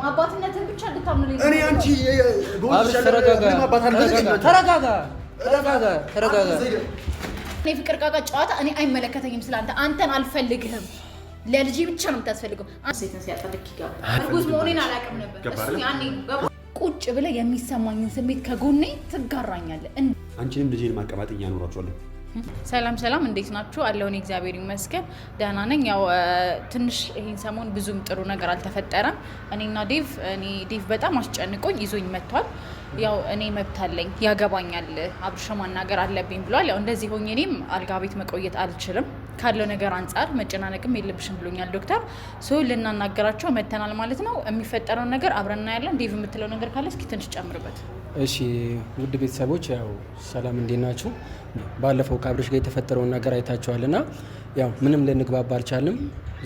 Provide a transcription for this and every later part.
አባትነትን ብቻ እንድታምኑልኝ እኔ አንቺ ተረጋጋ እኔ ፍቅር ቃቃ ጨዋታ እኔ አይመለከተኝም ስላንተ አንተን አልፈልግህም ለልጅ ብቻ ነው የምታስፈልገው አንሴትን ሲያጠልቅ ይገባል እርጉዝ መሆኔን አላውቅም ነበር እሱ ያኔ ቁጭ ብለ የሚሰማኝን ስሜት ከጎኔ ትጋራኛለህ አንቺንም ልጅን ማቀማጥኛ ኖራችኋለሁ ሰላም እንዴት ናችሁ አለሁኝ እግዚአብሔር ይመስገን ደህና ነኝ ያው ትንሽ ይሄን ሰሞን ብዙም ጥሩ ነገር አልተፈጠረም እኔና ዴቭ በጣም አስጨንቆኝ ይዞኝ መጥቷል ያው እኔ መብት አለኝ ያገባኛል አብርሽ ማናገር አለብኝ ብሏል ያው እንደዚህ ሆኜ እኔም አልጋ ቤት መቆየት አልችልም ካለው ነገር አንፃር መጨናነቅም የለብሽም ብሎኛል ዶክተር ሶ ልናናገራቸው መተናል ማለት ነው የሚፈጠረው ነገር አብረና ያለን ዴቭ የምትለው ነገር ካለ እስኪ ትንሽ ጨምርበት እሺ ውድ ቤተሰቦች ያው ሰላም እንዴት ናችሁ ባለፈው ከአብርሽ ጋር የተፈጠረውን ነገር አይታችኋልና ያው ምንም ልንግባባ አልቻልንም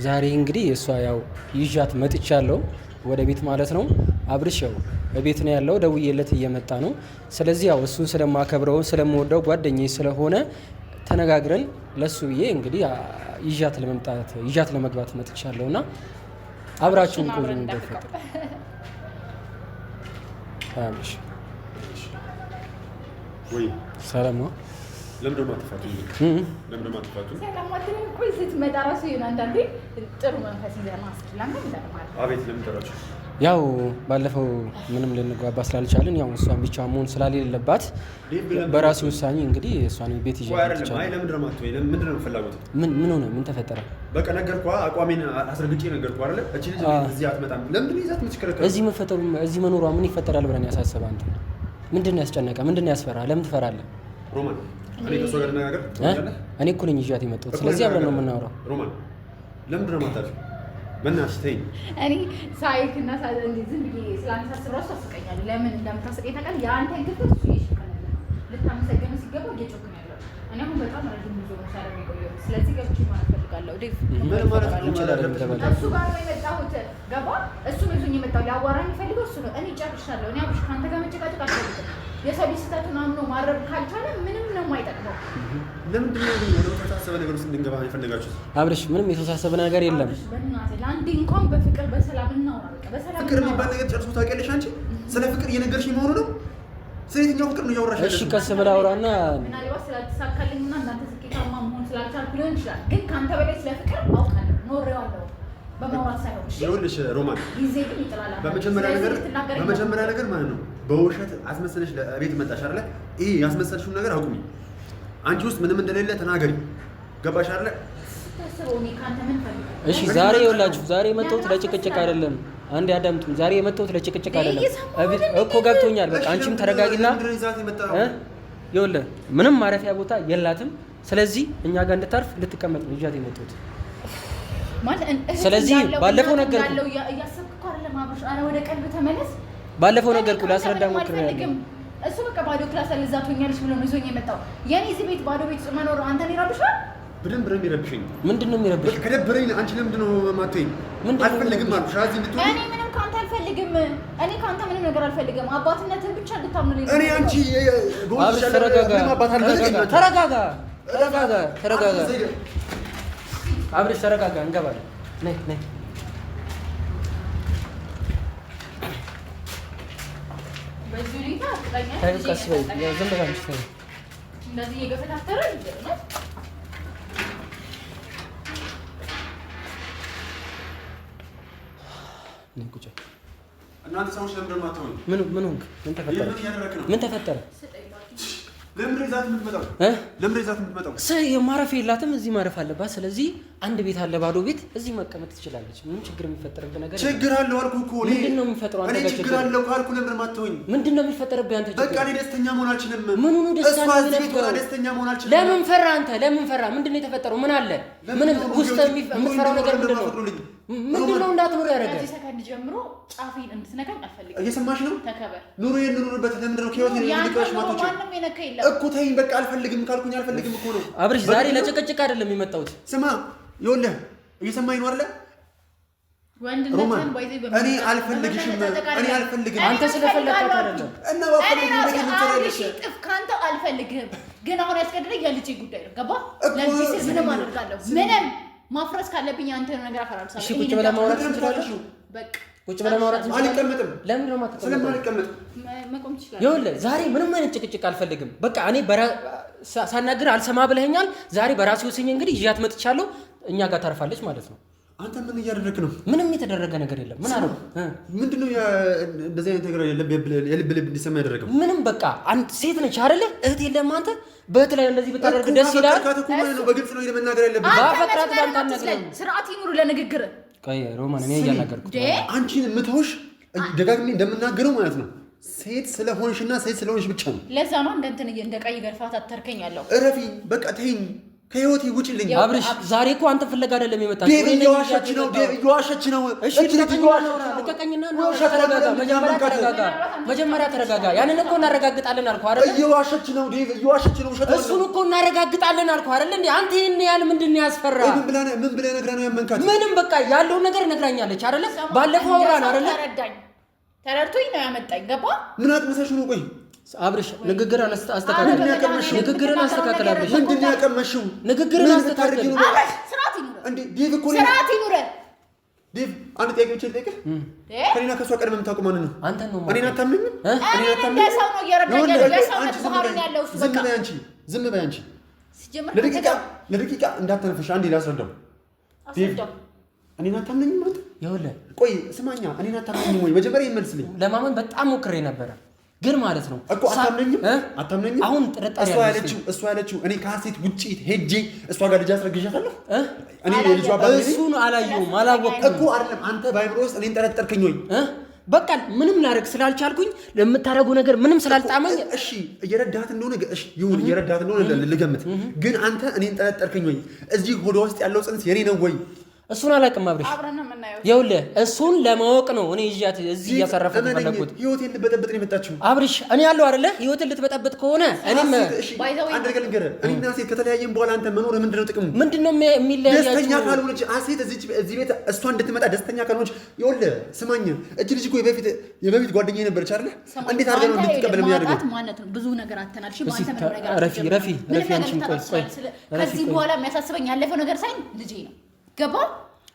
ዛሬ እንግዲህ እሷ ያው ይዣት መጥቻለሁ ወደ ቤት ማለት ነው አብርሽ ያው በቤት ነው ያለው ደውዬለት እየመጣ ነው ስለዚህ ያው እሱን ስለማከብረው ስለምወደው ጓደኛዬ ስለሆነ ተነጋግረን ለሱ ብዬ እንግዲህ ይዣት ለመግባት መጥቻለሁና አብራችሁን ቆዩ እንደፈቀደ አብርሽ ወይ ሰላም ነው ለምን ማጥፋቱ ሰላም አትልም ቆይ ስትመጣ ራሱ ይሆን አንዳንዴ ጥሩ መንፈስ ይዘና አስኪላም እንደማለት አቤት ለምን ተራችሁ ያው ባለፈው ምንም ልንግባባ ስላልቻልን ያው እሷን ብቻ መሆን ስላልሌለባት በራሱ ውሳኔ እንግዲህ እሷን ቤት ይዣት አይ ለምን ድረማት ወይ ለምን ነው ፍላጎት ምን ሆነ ምን ተፈጠረ በቃ ነገርኳ አቋሜን አስረግጬ ነገርኳ አይደል እቺ ልጅ እዚህ አትመጣም ለምን ይዛት ምትሽከረከረ እዚህ መኖሯ ምን ይፈጠራል ብለን ያሳሰበ አንተ ምንድነው ያስጨነቀ ምንድነው ያስፈራ ለምን ትፈራለህ ሮማን እኔ ከሷ ጋር ነገር እኔ እኮ ነኝ ይዣት የመጣሁት ስለዚህ አብረን ነው የምናወራው ሮማን ለምን ድረማታል በእናትሽ ተይኝ እኔ ሳይክና እንዴ ዝም ብዬ ስላንሳስብ ራሱ አስቀኛለሁ ለምን እንደምታስቀኝ ታውቃለህ የአንተን ግፍት እሱ ይሽከናል ልታመሰገን ሲገባው እየጮክን ያለው እኔ አሁን በጣም ረጅም ብዙ ነው ሳለ የሚቆየው ስለዚህ ገብቼ ማለት ፈልጋለሁ ዴቭ ምን ማለት እንችላለን እሱ ጋር ነው የመጣሁት ገባ እሱ ነው ይዞኝ የመጣው ሊያዋራኝ ፈልገው እሱ ነው እኔ ጨርሻለሁ እኔ አብሽ ካንተ ጋር መጨቃጨቅ አልፈልግም የሰው ልጅ ስህተቱን አምኖ ማረብ ካልቻለ ምንም ነው የማይጠቅመው ለምንድን ነው ወደ ተሳሰበ ነገር ውስጥ እንድንገባ የፈለጋችሁት አብርሽ ምንም የተሳሰበ ነገር የለም በእናትህ ለአንዴ እንኳን በፍቅር በሰላም እናውራ በቃ በሰላም ፍቅር የሚባል ነገር ጨርሶ ታውቂያለሽ አንቺ ስለ ፍቅር እየነገርሽኝ መሆኑ ነው ስለ የትኛው ፍቅር ነው እያወራሽ እሺ ቀስ ብለህ አውራና ምናልባት ስላልተሳካልኝና እናንተ ስኬታማ መሆን ስላልቻልኩ ሊሆን ይችላል ግን ከአንተ በላይ ስለ ፍቅር አውቃለሁ ኖሬዋለሁ በማውራት ሳይሆን እሺ ይኸውልሽ ሮማን ጊዜ ግን ይጥላል በመጀመሪያ ነገር ማለት ነው በውሸት አስመሰለሽ ለቤት መጣሽ አይደለ ይሄ ያስመሰልሽው ነገር አቁሚ አንቺ ውስጥ ምንም እንደሌለ ተናገሪ ገባሽ አይደለ እሺ ዛሬ ይኸውላችሁ ዛሬ የመጣሁት ለጭቅጭቅ አይደለም አንዴ አዳምጡኝ ዛሬ የመጣሁት ለጭቅጭቅ አይደለም እኮ ገብቶኛል በቃ አንቺም ተረጋጊና ይኸውልህ ምንም ማረፊያ ቦታ የላትም ስለዚህ እኛ ጋር እንድታርፍ ልትቀመጥ ነው ይዣት የመጣሁት ስለዚህ ባለፈው ነገር እያሰብኩ አይደለም አብሽ አረ ወደ ቀልብ ተመለስ ባለፈው ነገርኩ ላስረዳ ሞክሬያለሁ እሱ በቃ ባዶ ክላስ አልዛቶኛልሽ ብሎ ነው ይዞኝ የመጣው የኔ እዚህ ቤት ባዶ ቤት መኖር አንተን ይረብሻል በደንብ ነው የሚረብሽኝ ምንድነው የሚረብሽ ከደበረኝ አንቺ ለምንድን ነው ማትወኝ አልፈልግም አልኩሽ አዚ እንድትወይ እኔ ምንም ካንተ አልፈልግም እኔ ካንተ ምንም ነገር አልፈልግም አባትነትን ብቻ እንድታምኑልኝ እኔ አንቺ አብሽ ተረጋጋ አብርሽ ተረጋጋ እንገባለን ነይ በዚህ ሁኔታ አጥቃኛ ቀስ በይ ዝም ብላ አንቺ ተይ እንደዚህ እየገፈታተረ ነው ቁጭ እናንተ ሰዎች ለምን እንደማትሆኑ ምን ተፈጠረ ለምን ይዛት የምትመጣው ማረፍ የላትም እዚህ ማረፍ አለባት ስለዚህ አንድ ቤት አለ ባዶ ቤት እዚህ መቀመጥ ትችላለች ምንም ችግር የሚፈጠርብህ ነገር ችግር አለው አልኩህ እኮ ምንድነው የሚፈጠረው አንተ ጋር ችግር አለው ካልኩ ለምን ማትሆኝ ምንድነው የሚፈጠርብህ አንተ ችግር በቃ እኔ ደስተኛ መሆን አልችልም ምን ሆኖ ደስተኛ መሆን አልችልም ለምን ፈራ አንተ ለምን ፈራ ምንድነው የተፈጠረው ምን አለ ምንም ውስጥ የምትፈራው ነገር ምንድነው እንዳትኖር ያደረገ ከዚህ ሰከንድ ጀምሮ ጫፌን እንድትነካኝ አልፈልግም እየሰማሽ ነው ተከበር ኑሮዬን ልኑርበት ለምንድነው ከህይወቴ ልንቀሽ ማቶች ማንንም የነካ የለም እኮ ተይኝ በቃ አልፈልግም ካልኩኝ አልፈልግም እኮ ነው አብርሽ ዛሬ ለጭቅጭቅ አይደለም የመጣሁት ስማ ይኸውልህ እየሰማኝ ነው አይደለ ወንድነትን ባይዘይ እኔ አልፈልግሽም አንተ ስለፈለግካት አይደለም እና ባፈልግ እሺ ጥፍ ካንተ አልፈልግም ግን አሁን ያስቀድረኝ የልጄ ጉዳይ ነው ገባ ለልጄ ስል ምንም አደርጋለሁ ምንም ማፍረስ ካለብኝ አንተ ነገር አፈራርሳለሁ እሺ ቁጭ ብለህ ማውራት እንችላለን በቃ ቁጭ ብለን ማውራት አልቀመጥም። ለምን ነው የማትቀመጠው? ስለማልቀመጥ መቆም ትችላለህ። ይኸውልህ ዛሬ ምንም አይነት ጭቅጭቅ አልፈልግም። በቃ እኔ ሳናግር አልሰማ ብለኸኛል። ዛሬ በራሴ ወስኜ እንግዲህ ይዣት መጥቻለሁ። እኛ ጋር ታርፋለች ማለት ነው። አንተ ምን እያደረክ ነው? ምንም የተደረገ ነገር የለም። ምን አለው? ምንድነው እንደዚህ አይነት ነገር የልብ እንዲሰማ ያደረገው? ምንም በቃ አንድ ሴት ነች አይደለ? እህት የለም አንተ በእህት ላይ እንደዚህ ብታደርግ ደስ ይላል? በግልጽ ነው መናገር ያለብህ። ባፈቅራት ባንተ ነገር ስርዓት ይኑር ለንግግር። ቆይ ሮማን እኔ እያናገርኩት አንቺን የምትሆሽ ደጋግሜ እንደምናገረው ማለት ነው ሴት ስለሆንሽና ሴት ስለሆንሽ ብቻ ነው። ለዛ ነው እንደ ቀይ ገርፋት አተርከኝ ያለው። እረፊ በቃ ተይኝ። ከህይወቴ ውጪልኝ። አብርሽ ዛሬ እኮ አንተ ፍለጋ አይደለም የመጣችው። ዴቭ እየዋሸች ነው። እሺ ልቀቀኝና መጀመሪያ ተረጋጋ። ያንን እኮ እናረጋግጣለን አልኩህ አይደል? እየዋሸች ነው ዴቭ፣ እየዋሸች ነው። እሱን እኮ እናረጋግጣለን አልኩህ አይደል? እንዴ አንተ ይሄን ያህል ምንድን ነው ያስፈራ? ምን ብለህ ነግረህ ነው ያመንካት? ምንም በቃ ያለውን ነገር ነግራኛለች አይደል? ባለፈው አውራን አይደል? ተረድቶኝ ነው ያመጣኝ። ገባ? ምን አጥመሰሽ ነው? ቆይ አብርሽ ንግግርን አስተካክል። ንግግርን አስተካክል አብርሽ። ምንድን ነው ያቀመሽው? ንግግርን አስተካክል። አብርሽ ስርዓት ይኑር እንዴ ዴቭ እኮ ነው ስርዓት ይኑር። ዴቭ አንድ ጥያቄ ብቻ ልጠይቅህ። ከኔና ከሷ ቀድመህ የምታውቀው ማንን ነው? አንተን ነው። እኔን አታምነኝም? እኔን አታምነኝም? ለሰው ነው እየረዳኝ ያለው። ለሰው ነው ባህሪ ያለው እሱ። በቃ ዝም በይ አንቺ። ሲጀምር ለደቂቃ እንዳትነፈሽ አንዴ ላስረዳው። ዴቭ እኔን አታምነኝም አንተ? ይኸውልህ ቆይ ስማኛ፣ እኔን አታምነኝም ወይ? መጀመሪያ ይመልስልኝ። ለማመን በጣም ሞክሬ ነበረ ግን ማለት ነው እኮ አታምነኝም። አሁን ጥርጣሬ እሷ ያለችው እኔ ከሀሴት ውጪ ሄጄ እሷ ጋር ልጅ አስረግዣታለሁ። እኔ የልጇ አባት ነኝ። እሱን አላየሁም አላወቅኩም እኮ አይደለም። አንተ በአይምሮ ውስጥ እኔን ጠረጠርከኝ ወይ? በቃ ምንም ላደርግ ስላልቻልኩኝ ለምታደርገው ነገር ምንም ስላልጣመኝ፣ እሺ እየረዳት እንደሆነ እሺ ይሁን፣ እየረዳት እንደሆነ ልገምት። ግን አንተ እኔን ጠረጠርከኝ ወይ? እዚህ ሆዷ ውስጥ ያለው ጽንስ የኔ ነው ወይ? እሱን አላውቅም አብርሽ። ይኸውልህ እሱን ለማወቅ ነው እኔ ይዣት እዚህ እያሰረፈት ፈለኩት። ህይወቴን ልትበጠብጥ ነው የመጣችው። አብርሽ እኔ ያለው አይደለ? ህይወትን ልትበጠብጥ ከሆነ እኔም አንድ ነገር ልንገርህ። እኔና ሴት ከተለያየን በኋላ አንተ መኖር ምንድነው ጥቅሙ? ምንድነው የሚለያያችሁ? ደስተኛ ካልሆነች ሴት እዚህ ቤት እሷ እንድትመጣ ደስተኛ ካልሆነች፣ ይኸውልህ ስማኝ፣ እቺ ልጅ እኮ የበፊት ጓደኛዬ ነበረች አይደለ? እንዴት አድርገህ ነው እንድትቀበል የሚያደርገው? ማለት ነው ብዙ ነገር አተናል። እሺ ማንተ ምን ነገር ረፊ አንቺም ቆይ ከዚህ በኋላ የሚያሳስበኝ ያለፈው ነገር ሳይሆን ልጄ ነው። ገባ?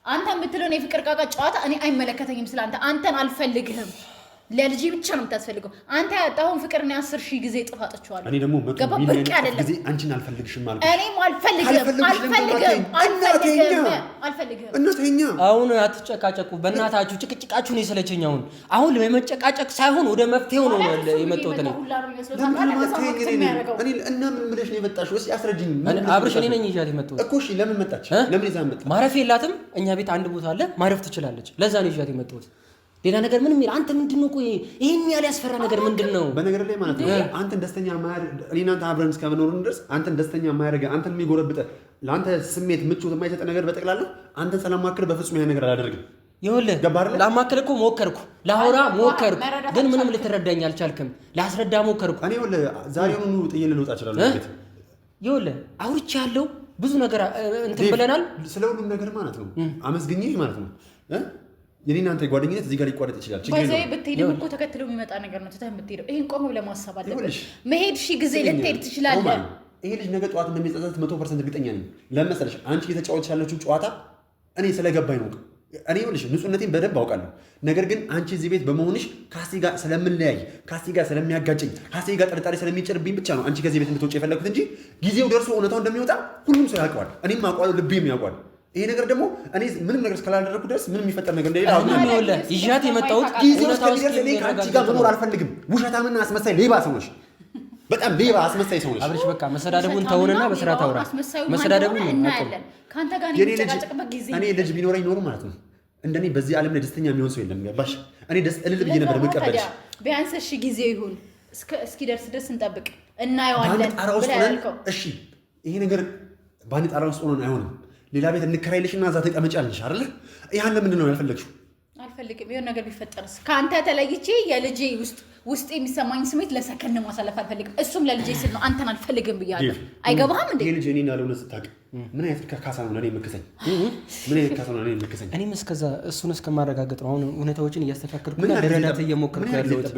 አንተ የምትለው ነው የፍቅር ቃቃ ጨዋታ እኔ አይመለከተኝም። ስላንተ አንተን አልፈልግህም። ለልጄ ብቻ ነው የምታስፈልገው። አንተ ያጣውን ፍቅር እኔ 10,000 ጊዜ ጥፋጥቻለሁ። እኔ ደግሞ ገባ? በቃ አይደለም ጊዜ አንቺን አልፈልግሽም ማለት እኔም አልፈልግህም። እናተኛ አሁን አትጨቃጨቁ በእናታችሁ። ጭቅጭቃችሁን የሰለቸኝ አሁን ለመጨቃጨቅ ሳይሆን ወደ መፍትሄው ነው የመጣሁት እኔ። እና ምን ብለሽ ነው የመጣሽው? እስኪ አስረጅኝ። አብርሽ እኔ ነኝ ይዣት የመጣሁት እኮ። እሺ ለምን መጣች? ለምን ይዛ መጣች? ማረፍ የላትም እኛ ቤት አንድ ቦታ አለ፣ ማረፍ ትችላለች። ለዛ ነው ይዣት የመጣሁት። ሌላ ነገር ምንም ይል አንተ ምንድነው? ቆይ ይሄን ያለ ያስፈራ ነገር ምንድነው? በነገር ላይ ማለት ነው አንተን ደስተኛ ማያደርግ እኔና አንተ አብረን እስከመኖርን ድረስ አንተን ደስተኛ ማያደርግ አንተን የሚጎረብጥ ለአንተ ስሜት ምቾት የማይሰጥ ነገር በጠቅላላ አንተን ሰላማክር በፍጹም ያ ነገር አላደርግም። ይኸውልህ ላማክር እኮ ሞከርኩ፣ ላወራ ሞከርኩ፣ ግን ምንም ልትረዳኝ አልቻልክም። ላስረዳ ሞከርኩ። እኔ ይኸውልህ ዛሬውኑ ጥዬ ልወጣ እችላለሁ ቤት። ይኸውልህ አውርቻለሁ፣ ብዙ ነገር እንትን ብለናል። ስለ ሁሉም ነገር ማለት ነው አመስግኜ ማለት ነው የኔና አንተ ጓደኝነት እዚህ ጋር ሊቋረጥ ይችላል። ባይዘይ ብትሄድም እኮ ተከትለው የሚመጣ ነገር ነው። ትተህ የምትሄደው ይሄን ቆም ብለህ ማሰብ አለብህ። መሄድ ሺህ ጊዜ ልትሄድ ትችላለህ። ይሄ ልጅ ነገ ጠዋት እንደሚጸጸት 100% እርግጠኛ ነኝ። ለምን መሰለሽ? አንቺ እየተጫወተሽ ያለችው ጨዋታ እኔ ስለገባኝ ነው። እኔ ይኸውልሽ ንጹህነቴን በደንብ አውቃለሁ። ነገር ግን አንቺ እዚህ ቤት በመሆንሽ ካሴ ጋር ስለምንለያይ፣ ካሴ ጋር ስለሚያጋጨኝ፣ ካሴ ጋር ጥርጣሬ ስለሚጭርብኝ ብቻ ነው አንቺ ከዚህ ቤት እንድትወጪ የፈለኩት እንጂ ጊዜው ደርሶ እውነታው እንደሚወጣ ሁሉም ሰው ያውቀዋል። እኔም አውቀዋለሁ፣ ልቤም ያውቀዋል። ይሄ ነገር ደግሞ እኔ ምንም ነገር እስካላደረኩ ድረስ ምንም የሚፈጠር ነገር እንደሌለ አሁን ነው ያለው። ይዣት የመጣሁት ጊዜው እስከሚደርስ እኔ ከአንቺ ጋር መኖር አልፈልግም። ውሸታምና አስመሳይ ሌባ ሰው ነሽ። በጣም ሌባ አስመሳይ ሰው ነሽ። አብርሽ በቃ መሰዳደቡን ተውንና በስርዓት አውራ። መሰዳደቡን እናያለን። ካንተ ጋር የሚጨቃጨቅበት ጊዜ እኔ ልጅ ቢኖረኝ ኖሮ ማለት ነው እንደኔ በዚህ ዓለም ላይ ደስተኛ የሚሆን ሰው የለም። ገባሽ? እኔ ደስ እልል ብዬ ነበር መቀበልሽ። ቢያንስ እሺ ጊዜ ይሁን እስኪደርስ ድረስ እንጠብቅ፣ እናየዋለን ብለህ ያልከው እሺ። ይሄ ነገር ባንድ ጣራ ውስጥ ሆነን አይሆንም። ሌላ ቤት እንከራይልሽና እዛ ተቀመጫለሽ አይደል? ያን ለምንድን ነው ያልፈለግሽው? አልፈልግም። የሆነ ነገር ቢፈጠርስ ከአንተ ተለይቼ የልጄ ውስጥ የሚሰማኝ ስሜት ለሰከንድ ማሳለፍ አልፈልግም። እሱም ለልጄ ስል ነው። አንተን አልፈልግም ብያለሁ። አይገባህም እንዴ? ይሄ ልጅ እኔን ያልሆነ ስታውቅ ምን አይነት ካሳ ነው ለኔ የምከሰኝ? ምን አይነት ካሳ ነው ለኔ የምከሰኝ? እኔም እስከዛ እሱን እስከማረጋግጥ ነው አሁን ሁኔታዎችን እያስተካከልኩ እና ለረዳት እየሞከርኩ ያለሁት።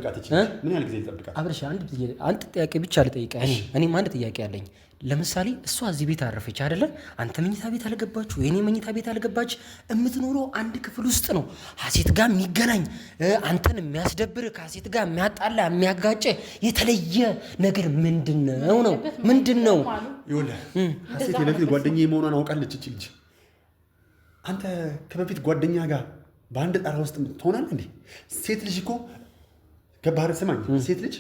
ምን ያህል ጊዜ ይጠብቃል? አብርሽ አንድ ጥያቄ ብቻ ልጠይቅህ። እኔም አንድ ጥያቄ አለኝ። ለምሳሌ እሷ እዚህ ቤት አረፈች አይደለ? አንተ መኝታ ቤት አልገባች ወይ እኔ መኝታ ቤት አልገባች። የምትኖረው አንድ ክፍል ውስጥ ነው። ሀሴት ጋር የሚገናኝ አንተን የሚያስደብር ከሀሴት ጋር የሚያጣላ የሚያጋጨ የተለየ ነገር ምንድነው ነው? ምንድነው? ይኸውልህ ሀሴት የበፊት ጓደኛዬ መሆኗን አውቃለች እቺ ልጅ። አንተ ከበፊት ጓደኛ ጋር በአንድ ጣራ ውስጥ ትሆናለህ እንዴ? ሴት ልጅ እኮ ገባህ? ስማኝ፣ ሴት ልጅ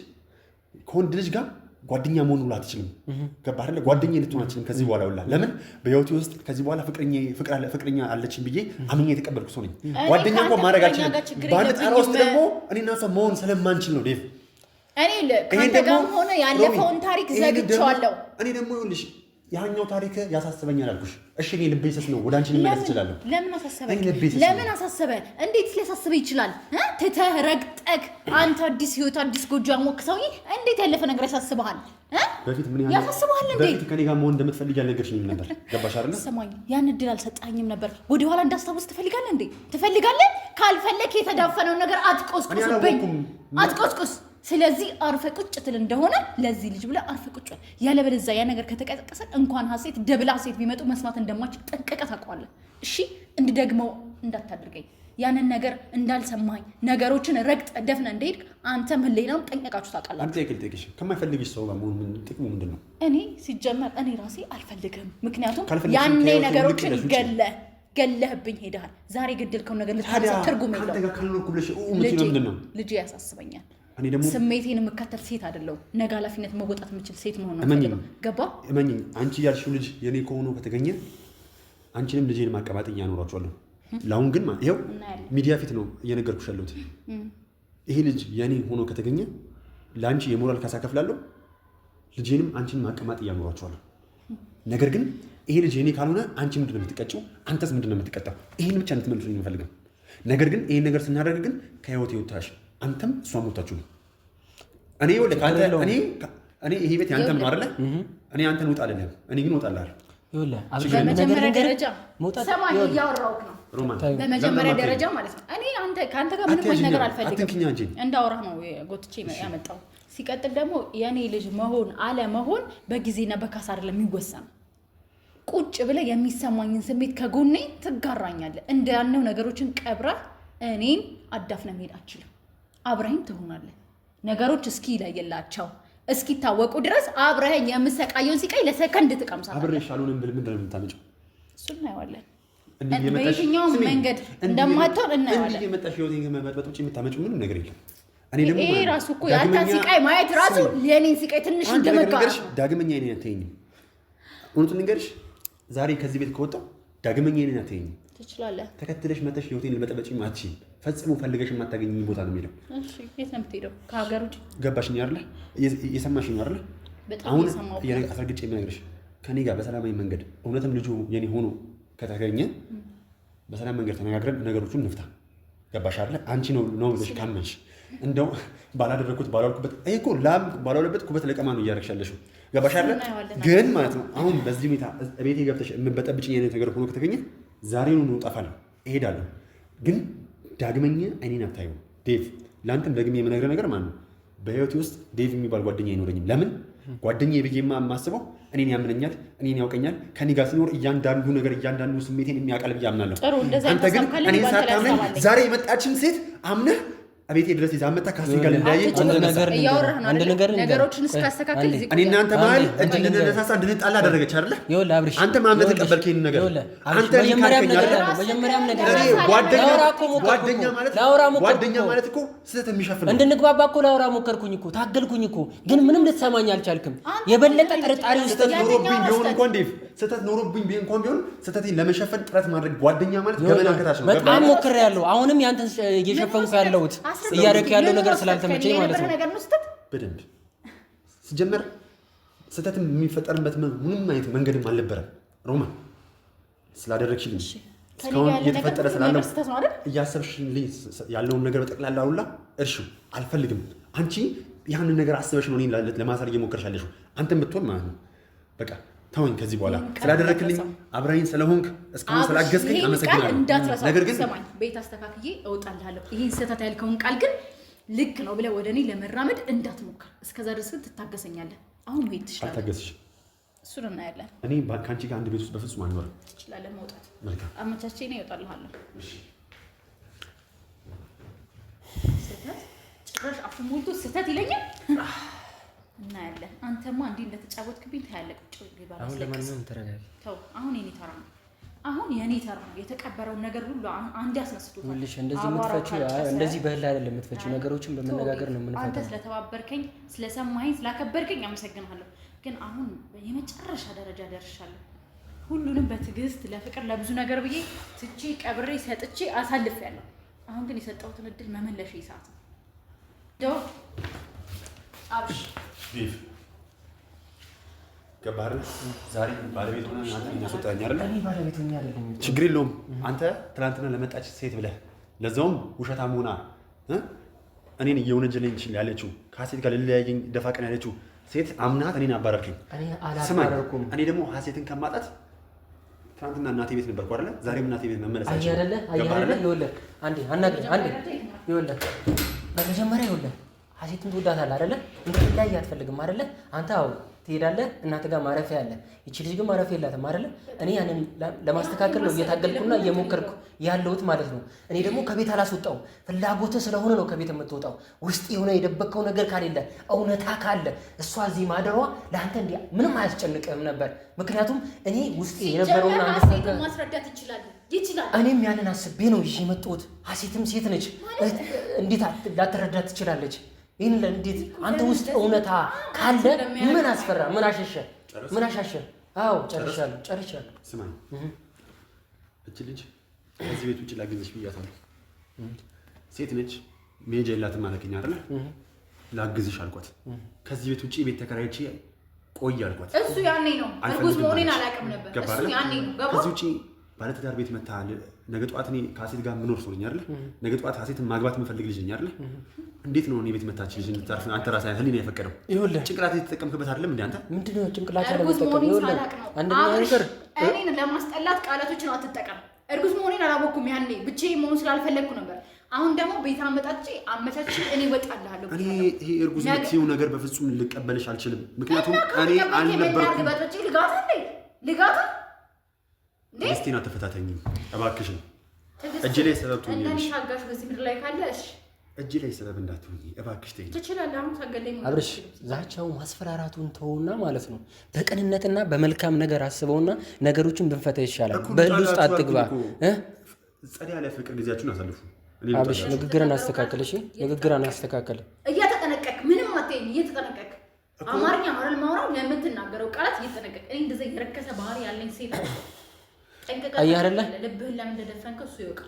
ከወንድ ልጅ ጋር ጓደኛ መሆን ሁላ አትችልም። ገባህ አይደለ? ጓደኛ ልትሆን አትችልም ከዚህ በኋላ ሁላ። ለምን? በህይወቴ ውስጥ ከዚህ በኋላ ፍቅረኛ አለችኝ ብዬ አምኜ የተቀበልኩ ሰው ነኝ። ጓደኛ እንኳን ማድረግ አልችልም። በአንድ ጣራ ውስጥ ደግሞ እኔና እሷ መሆን ስለማንችል ነው ዴቭ። እኔ ከአንተ ጋር ሆነ ያለፈውን ታሪክ ዘግቼዋለሁ። እኔ ደግሞ ይኸውልሽ ያኛው ታሪክ ያሳስበኛል አልኩሽ። እሺ እኔ ልቤ ስስ ነው፣ ወደ አንቺ ልመለስ እችላለሁ። ለምን አሳሰበ? ለምን አሳሰበ? እንዴት ሊያሳስበ ይችላል? ትተህ ረግጠህ አንተ አዲስ ህይወት አዲስ ጎጆ ያሞክ ሰውዬ እንዴት ያለፈ ነገር ያሳስበሃል? በፊት ምን ያሳስበሃል እንዴ? በፊት ከኔ ጋር መሆን እንደምትፈልጊ አልነገርሽኝም ነበር። ገባሽ አይደል? ሰማኝ፣ ያን እድል አልሰጣኝም ነበር። ወደ ኋላ እንዳስታውስ ትፈልጋለህ እንዴ? ትፈልጋለህ? ካልፈለክ የተዳፈነውን ነገር አትቆስቁስብኝ፣ አትቆስቁስ። ስለዚህ አርፈ ቁጭ ትል እንደሆነ ለዚህ ልጅ ብለህ አርፈ ቁጭ። ያለበለዚያ ያ ነገር ከተቀሰቀሰ እንኳን ሀሴት ደብላ ሀሴት ቢመጡ መስማት እንደማችል ጠንቅቀህ ታውቀዋለህ። እሺ እንድደግመው እንዳታደርገኝ፣ ያንን ነገር እንዳልሰማኝ ነገሮችን ረግጠ ደፍነ እንደሄድክ አንተም ህሊናም ጠንቅቃችሁ ታውቃላችሁ። አንተ ይክልጥቅሽ ከማይፈልግሽ ሰው ጋር መሆን ምን ጥቅሙ ምንድነው? እኔ ሲጀመር እኔ ራሴ አልፈልግም። ምክንያቱም ያኔ ነገሮችን ገለህብኝ ሄደሃል። ዛሬ ገደልከው ነገር ልታነሳ ትርጉም የለውም። አንተ ጋር ካልኖርኩ ብለሽ ምንድነው? ልጄ ያሳስበኛል። እኔ ደግሞ ስሜቴን የምከተል ሴት አይደለሁም። ነገ ኃላፊነት መወጣት የምችል ሴት መሆን ነው። ገባ? እመኚኝ፣ አንቺ ያልሽው ልጅ የኔ ከሆነ ከተገኘ አንቺንም ልጄን ማቀማጠኛ ያኖራችኋለሁ። ለአሁን ግን ይኸው ሚዲያ ፊት ነው እየነገርኩሽ ያለሁት። ይሄ ልጅ የኔ ሆኖ ከተገኘ ለአንቺ የሞራል ካሳ ከፍላለሁ፣ ልጄንም አንቺን ማቀማጠኛ ያኖራችኋለሁ። ነገር ግን ይሄ ልጅ የኔ ካልሆነ አንቺ ምንድነው የምትቀጨው? አንተስ ምንድነው የምትቀጣው? ይሄን ብቻ እንድትመልሱኝ የምፈልገው ነገር ግን ይሄን ነገር ስናደርግ ግን ከህይወት ይወጣሽ አንተም እሷም ሞታችሁ ነው። እኔ ወልክ አንተ እኔ ይሄ ቤት ያንተም ነው አይደለ? እኔ አንተን ውጣ አይደለም፣ እኔ ግን እወጣልሃለሁ። በመጀመሪያ ደረጃ ሰማኝ፣ እያወራሁህ ነው። በመጀመሪያ ደረጃ ማለት ነው እኔ ከአንተ ጋር ምንም ነገር አልፈልግም። እንዳወራህ ነው ጎትቼ ያመጣው። ሲቀጥል ደግሞ የኔ ልጅ መሆን አለመሆን በጊዜና በካሳ አይደለም የሚወሰነው። ቁጭ ብለህ የሚሰማኝን ስሜት ከጎኔ ትጋራኛለህ። እንዳልነው ነገሮችን ቀብረህ እኔን አዳፍነህ መሄድ አትችልም። አብረኸኝ ትሆናለህ። ነገሮች እስኪ ይለየላቸው እስኪታወቁ ድረስ አብረኸኝ የምሰቃየውን ሲቃይ ለሰከንድ ትቀምሳለህ። አብረሽ አልሆንም ብል ምንድን ነው የምታመጪው? እሱን እናየዋለን። በየትኛውም መንገድ እንደማትሆን እናየዋለን። እንዲህ የመጣሽ ህይወቴን ከመበጥበጥ ውጭ የምታመጪው ምንም ነገር የለም። እኔ ደግሞ ይሄ ራሱ እኮ ያንተን ሲቃይ ማየት ራሱ የኔን ሲቃይ ትንሽ እንደመጋር ነው። ዳግመኛ እኔን አትይኝም። እውነቱን ንገርሽ፣ ዛሬ ከዚህ ቤት ከወጣሁ ዳግመኛ እኔን አትይኝም። ትችላለህ። ተከትለሽ መተሽ ህይወቴን ልበጠበጪኝ አትችይም። ፈጽሞ ፈልገሽ የማታገኝኝ ቦታ ነው የምሄደው። እሺ፣ የት ነው የምትሄደው? ከሀገር ውጭ። ገባሽኝ አይደለ? እየሰማሽኝ አይደለ? አሁን አስረግጬ የምነግርሽ ከኔ ጋር በሰላማዊ መንገድ እውነትም ልጁ የኔ ሆኖ ከተገኘ በሰላም መንገድ ተነጋግረን ነገሮቹን እንፍታ። ገባሽ አይደለ? አንቺ ነው ብለሽ ካመንሽ እንደው ባላደረኩት ባላልኩበት ይሄ እኮ ላም ባላውለበት ኩበት ለቀማ ነው እያደረግሻለሽው። ገባሽ አይደለ? ግን ማለት ነው አሁን በዚህ ሁኔታ ቤቴ ገብተሽ የምበጠብጭኝ አይነት ነገር ሆኖ ከተገኘ ዛሬውኑ ነው እጠፋለሁ፣ እሄዳለሁ። ግን ዳግመኛ እኔን አታየው ዴቭ። ለአንተም ደግሜ የምነግርህ ነገር ማለት ነው በህይወቴ ውስጥ ዴቭ የሚባል ጓደኛ አይኖረኝም። ለምን? ጓደኛዬ ብዬ የማስበው እኔን ያምነኛል፣ እኔን ያውቀኛል፣ ከኔ ጋር ሲኖር እያንዳንዱ ነገር እያንዳንዱ ስሜቴን የሚያቀል ብዬ አምናለሁ። አንተ ግን እኔን ሳታምነኝ ዛሬ የመጣችን ሴት አምነህ አቤቴ ድረስ ይዛ መጣ ካስቲ ጋር ለያየ አንድ ነገር ነገሮችን እስካስተካክል እኔ እናንተ መሀል እንድንነሳሳ እንድንጣላ አደረገች አይደለ? አንተ ማምነት ተቀበልከኝ ነገር አንተ መጀመሪያም ነገር ጓደኛ ማለት እኮ ስህተት የሚሸፍን እንድንግባባ እኮ ላውራ ሞከርኩኝ እኮ ታገልኩኝ እኮ ግን ምንም ልትሰማኝ አልቻልክም። የበለጠ ጥርጣሬ ውስጥ ኖሮብኝ ቢሆን እንኳን ዴቭ ስህተት ኖሮብኝ ቢሆን እንኳን ቢሆን ስህተቴን ለመሸፈን ጥረት ማድረግ ጓደኛ ማለት ገመና ከታች ነው። በጣም ሞክሬያለሁ። አሁንም ያንተን እየሸፈንኩ ያለሁት እያደረክ ያለው ነገር ስላልተመቸኝ ማለት ነው። በደንብ ሲጀመር ስህተትም የሚፈጠርበት ምንም አይነት መንገድም አልነበረም። ሮማን ስላደረግሽልኝ እስካሁን እየተፈጠረ ስላለው እያሰብሽልኝ ያለውን ነገር በጠቅላላ ሁላ እርሺው አልፈልግም። አንቺ ያንን ነገር አስበሽ ነው እኔን ለማሳል እየሞከርሽ ያለሽው። አንተም ብትሆን ማለት ነው በቃ ተወኝ። ከዚህ በኋላ ስላደረክልኝ አብራኝ ስለሆንክ እስካሁን ስላገዝከኝ አመሰግናለሁ። ነገር ግን ሰማኝ፣ ቤት አስተካክዬ እወጣልሃለሁ። ይሄን ስህተት ያልከውን ቃል ግን ልክ ነው ብለህ ወደ እኔ ለመራመድ እንዳትሞክር። እስከዛ ድረስ ግን ትታገሰኛለህ። አሁን መሄድ ትችላለህ። አልታገስሽ። እሱን እናያለን። እኔ ከአንቺ ጋር አንድ ቤት ውስጥ በፍጹም አልኖርም። ትችላለህ መውጣት። መልካም አመቻቼ ነው እወጣልሃለሁ። እሺ ስህተት ጭራሽ አፉ ሞልቶ ስህተት ይለኛል። እናያለን። አንተማ እንዲህ እንደተጫወትክብኝ ታያለህ። ቁጭ ብለህ አሁን ለማንኛውም ተረጋጊ። ተው፣ አሁን የኔ ተራ ነው። አሁን የኔ ተራ ነው። የተቀበረውን ነገር ሁሉ አንድ ያስነስቶታል። ሁልሽ እንደዚህ የምትፈቺው እንደዚህ በህል አይደለም የምትፈቺው፣ ነገሮችን በመነጋገር ነው የምንፈታው። አንተ ስለተባበርከኝ፣ ስለሰማኸኝ፣ ስላከበርከኝ አመሰግናለሁ። ግን አሁን የመጨረሻ ደረጃ ደርሻለሁ። ሁሉንም በትዕግስት ለፍቅር ለብዙ ነገር ብዬ ትቼ ቀብሬ ሰጥቼ አሳልፌያለሁ። አሁን ግን የሰጠሁትን እድል መመለሻ ሰዓት ነው። ደው አብሽ ቢፍ ገባህ? ዛሬ ባለቤት ሆነ አንተ እናስወጣኝ አይደል? እኔ ባለቤት ሆኜ አይደለም። ችግር የለውም። አንተ ትናንትና ለመጣች ሴት ብለህ ለዛውም ውሸታም ሆና እኔን እየወነጀለኝ ያለችው ከሀሴት ጋር ልለያየኝ ደፋ ቀን ያለችው ሴት አምናት እኔን አባረርከኝ። እኔ አላባረርኩም። እኔ ደግሞ ሀሴትን ከማጣት ትናንትና እናቴ ቤት ነበርኩ አይደለ? ዛሬም እናቴ ቤት መመለሳችን አይደለ? ይኸውልህ አንዴ አናግረኝ። አንዴ ይኸውልህ በመጀመሪያ ይኸውልህ ሀሴትን ትወዳታለህ አይደለ? እንድትለያይ አትፈልግም አይደለ? አንተ አዎ ትሄዳለህ፣ እናት ጋር ማረፊያ አለ። ይቺ ልጅ ግን ማረፊያ የላትም አይደለ? እኔ ያንን ለማስተካከል ነው እየታገልኩና እየሞከርኩ ያለሁት ማለት ነው። እኔ ደግሞ ከቤት አላስወጣው ፍላጎትህ ስለሆነ ነው ከቤት የምትወጣው። ውስጥ የሆነ የደበቀው ነገር ካሌለ እውነታ ካለ እሷ እዚህ ማደሯ ለአንተ እንዲህ ምንም አያስጨንቅህም ነበር። ምክንያቱም እኔ ውስጥ የነበረውን አንተ ማስረዳት ይችላል። እኔም ያንን አስቤ ነው ይዤ የመጣሁት። ሀሴትም ሴት ነች፣ እንዴት ላትረዳት ትችላለች? ይህን እንዴት አንተ ውስጥ እውነታ ካለ ምን አስፈራ? ምን አሸሸ? ምን አሻሸ? አዎ ጨርሻለሁ። ስማኝ፣ እች ልጅ ከዚህ ቤት ውጭ ላግዝሽ ብያታለሁ። ሴት ነች፣ መሄጃ የላትም አለከኝ አይደለ? ላግዝሽ አልኳት። ከዚህ ቤት ውጭ ቤት ተከራይቼ ቆይ አልኳት። እሱ ያኔ ነው እርጉዝ መሆኔን አላውቅም ነበር። እሱ ያኔ ነው ገባ። ከዚህ ውጭ ባለትዳር ቤት መታል። ነገ ጠዋት እኔ ከሀሴት ጋር የምኖር ሰው ነኝ አይደለ? ነገ ጠዋት ሀሴትን ማግባት የምፈልግ ልጅ ነኝ አይደለ? እንዴት ነው እኔ ቤት መታች ልጅ እንድታርፍ አንተ ራስህ ህሊና የፈቀደው? ይኸውልህ ጭንቅላት የተጠቀምክበት አይደለም እንዴ አንተ? ምንድነው ጭንቅላት ያለመጠቀም? ይኸውልህ አንደኛ ነገር እኔን ለማስጠላት ቃላቶችን አትጠቀም። እርጉዝ መሆኔን አላወኩም ያኔ፣ ብቻዬን መሆን ስላልፈለግኩ ነበር። አሁን ደግሞ ቤት አመቻቼ እኔ እወጣልሃለሁ። እኔ ይሄ እርጉዝ የምትይው ነገር በፍጹም ልቀበልሽ አልችልም። ምክንያቱም እኔ አልነበርኩም። ልጋታ ሚስቴን አትፈታተኝም እባክሽን። እጅ ላይ ሰበብ ትሆኛለሽ። ታጋሽ በዚህ ምድር ላይ ካለ እሺ፣ እጅ ላይ ሰበብ እንዳትሆኚ እባክሽ ተይኝ። ትችላለህ። አሁን ታገለኝ አብርሽ፣ ዛቻው ማስፈራራቱን ተውና ማለት ነው። በቅንነትና በመልካም ነገር አስበውና ነገሮችን ብንፈታ ይሻላል። በህል ውስጥ አትግባ። ጸዳ ያለ ፍቅር ጊዜያችሁን አሳልፉ። አብርሽ፣ ንግግርን አስተካክል። እሺ፣ ንግግርን አስተካክል። እየተጠነቀቅ ምንም አትይኝ። እየተጠነቀቅ አማርኛ ማረል ማውራው ለምትናገረው ቃላት እየተጠነቀቅ። እኔ እንደዛ የረከሰ ባህሪ ያለኝ ሴት ነው። አያረለ ልብህን ለምን እንደደፈንከው እሱ ይወቅ።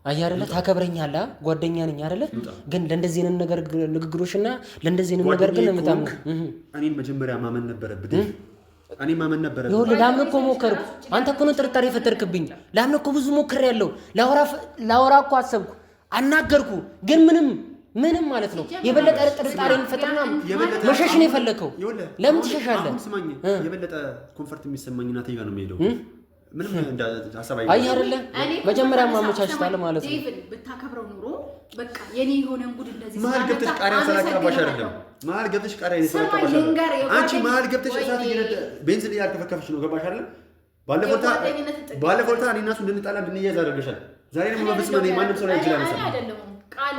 አያረለ ታከብረኛለህ፣ ጓደኛ ነኝ አይደለ? ግን ለእንደዚህ አይነት ነገር ንግግሮችና ለእንደዚህ አይነት ነገር ግን ለምታም እኔን መጀመሪያ ማመን ነበረብህ። እኔ ማመን ነበረብህ። ይኸውልህ ላምን እኮ ሞከርኩ። አንተ እኮ ነው ጥርጣሬ የፈጠርክብኝ። ላምን እኮ ብዙ ሞክሬያለሁ። ላወራ እኮ አሰብኩ፣ አናገርኩ። ግን ምንም ማለት ነው የበለጠ ጥርጣሬን ፈጥረና መሸሽ ነው የፈለከው። ለምን ትሸሻለህ? ስማኝ፣ የበለጠ ኮንፈርት የሚሰማኝ እናቴ ጋር ነው የምሄደው። ምንም እንደ ሐሳብ አይ አይደለ? መጀመሪያ ማመቻችታል ማለት ነው። ዴቪድ ብታከብረው ኑሮ በቃ የኔ የሆነ እንጉድ እንደዚህ መሀል ገብተሽ ቃሪያ ሰላካባሽ አይደለም። መሀል ገብተሽ ቃሪያ ሰላካባሽ አይደለም። አንቺ መሀል ገብተሽ እሳት እየነደ ቤንዚን እያርከፈከፍሽ ነው። ገባሽ አይደለ? ባለፈው ዕለት እኔ እና እሱ እንድንጣላ እንድንያዝ አደረገሻል። ዛሬ ደግሞ በስመ አብ ማንም ሰው ላይ ይችላል መሰለኝ። አይደለም ቃል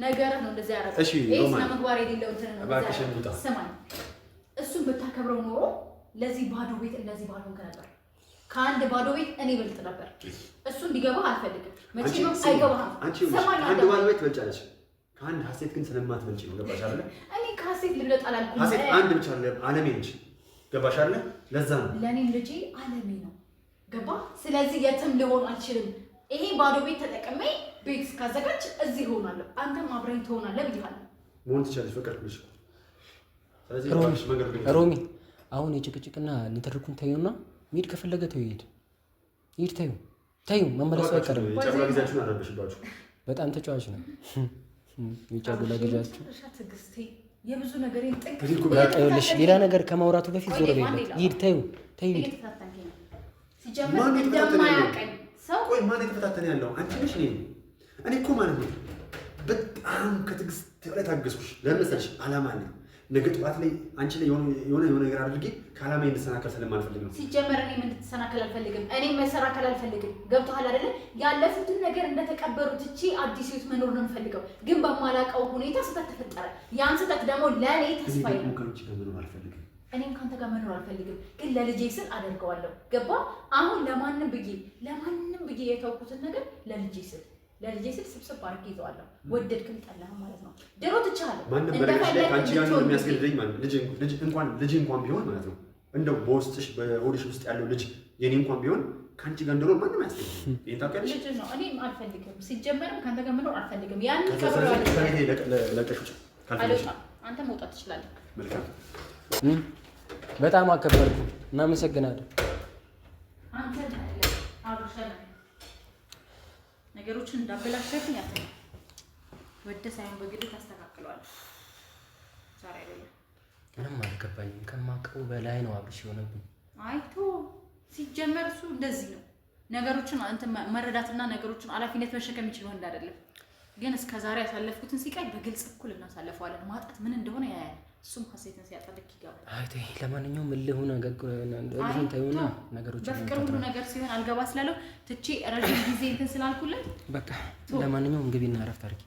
ነገር ነው እንደዚህ ያደረገው። እሺ ነው ምግባር የሌለው እንትን ነው። እባክሽ እንውጣ። ስማኝ፣ እሱን ብታከብረው ኑሮ ለዚህ ባዶ ቤት እንደዚህ ባዶ ነበር። ከአንድ ባዶ ቤት እኔ በልጥ ነበር። እሱ እንዲገባህ አልፈልግም። መቼም አይገባህም። አንድ ባዶ ቤት ትበልጫለሽ። ከአንድ ሀሴት ግን ስለማትበልጪ ነው። ገባሽ አይደለ? እኔ ከሀሴት ልብለጥ አላልኩም። ሀሴት አንድ ብቻ አይደለም፣ ዓለሜ ነች። ገባሽ አይደለ? ለዛ ነው ለኔም ልጄ ዓለሜ ነው። ገባ? ስለዚህ የትም ልሆን አልችልም። ይሄ ባዶ ቤት ተጠቅሜ ቤት እስካዘጋጅ እዚህ ሆናለሁ። አንተም አብረኝ ትሆናለህ ብያለሁ። መሆን ትችላለሽ። ፈቀድኩልሽ። ስለዚህ ሮሚ አሁን የጭቅጭቅና ንትርኩን ተይውና ሚድ ከፈለገ ተው ይሄድ ተይው መመለሱ አይቀርም። የጫጉላ ጊዜያችሁን አረበሽባችሁ። በጣም ተጫዋች ነው። የጫጉላ ጊዜያችሁ የብዙ ነገር ጥቅ ይኸውልሽ፣ ሌላ ነገር ከማውራቱ በፊት ዞር በይ። ይሄድ ተይው ተይው። ሲጀመር እንደማያውቀኝ ሰው ቆይ ማን የተፈታተነ ያለው አንቺ ነሽ? እኔ እኮ ማለት ነው በጣም ከትዕግስት በላይ ታገስኩሽ። ለምን መሰለሽ? ዓላማ አለኝ። ነገ ጠዋት ላይ አንቺ ላይ የሆነ ነገር አድርጌ ከዓላማዬ እንድትሰናከል ስለማልፈልግ ነው። ሲጀመር እኔ ምን እንድትሰናከል አልፈልግም። እኔ መሰናከል አልፈልግም። ገብቶሃል አይደለ? ያለፉትን ነገር እንደተቀበሩት እቺ አዲስ ህይወት መኖር ነው የምፈልገው። ግን በማላውቀው ሁኔታ ስህተት ተፈጠረ። ያን ስህተት ደግሞ ለእኔ ተስፋ ነው። ከልጅ ጋር መኖር አልፈልግም። እኔም ካንተ ጋር መኖር አልፈልግም። ግን ለልጄ ስል አደርገዋለሁ። ገባ? አሁን ለማንም ብዬ የተውኩትን ነገር ለልጄ ስል ስብስብ አድርጌ ይዘዋለሁ። ወደድክም ጠላህም ማለት ነው። ድሮ ትቻለህ። ማንም በረከሽ ላይ ካንቺ ጋር ነው የሚያስገድደኝ ማለት ልጅ እንኳን ቢሆን ማለት ነው እንደው በውስጥሽ በሆድሽ ውስጥ ያለው ልጅ የኔ እንኳን ቢሆን ካንቺ ጋር እንደሆነ ማንም አያስገድደኝ። ይሄን ታውቂያለሽ። ልጅ ነው። እኔም አልፈልግም። ሲጀመርም ካንተ ጋር መኖር አልፈልግም። ያን አንተ መውጣት ትችላለህ። መልካም። በጣም አከበርኩ። እናመሰግናለን። አንተ አብርሻለሁ ነገሮችን እንዳበላሽብኝ አትነው። ወደ ሳይሆን በግድ ታስተካክለዋለህ። ዛሬ አይደለም። ምንም አልገባኝም። ከማውቀው በላይ ነው አብርሽ የሆነብኝ። አይቶ ሲጀመር እሱ እንደዚህ ነው። ነገሮችን አንተ መረዳትና ነገሮችን ኃላፊነት መሸከም የሚችል ወንድ አይደለም። ግን እስከ ዛሬ ያሳለፍኩትን ሲቃይ በግልጽ እኩል እናሳልፈዋለን። ማጣት ምን እንደሆነ ያያል። እሱም ሀሴትን ሲያጠልቅ ይገባል። አይ ተይ፣ ለማንኛውም እልህ ሆነ እንደዚህ ታዩና ነገሮች በፍቅር ሁሉ ነገር ሲሆን አልገባ ስላለው ትቼ ረጅም ጊዜ እንትን ስላልኩለት በቃ ለማንኛውም ግቢና እረፍት አድርጊ።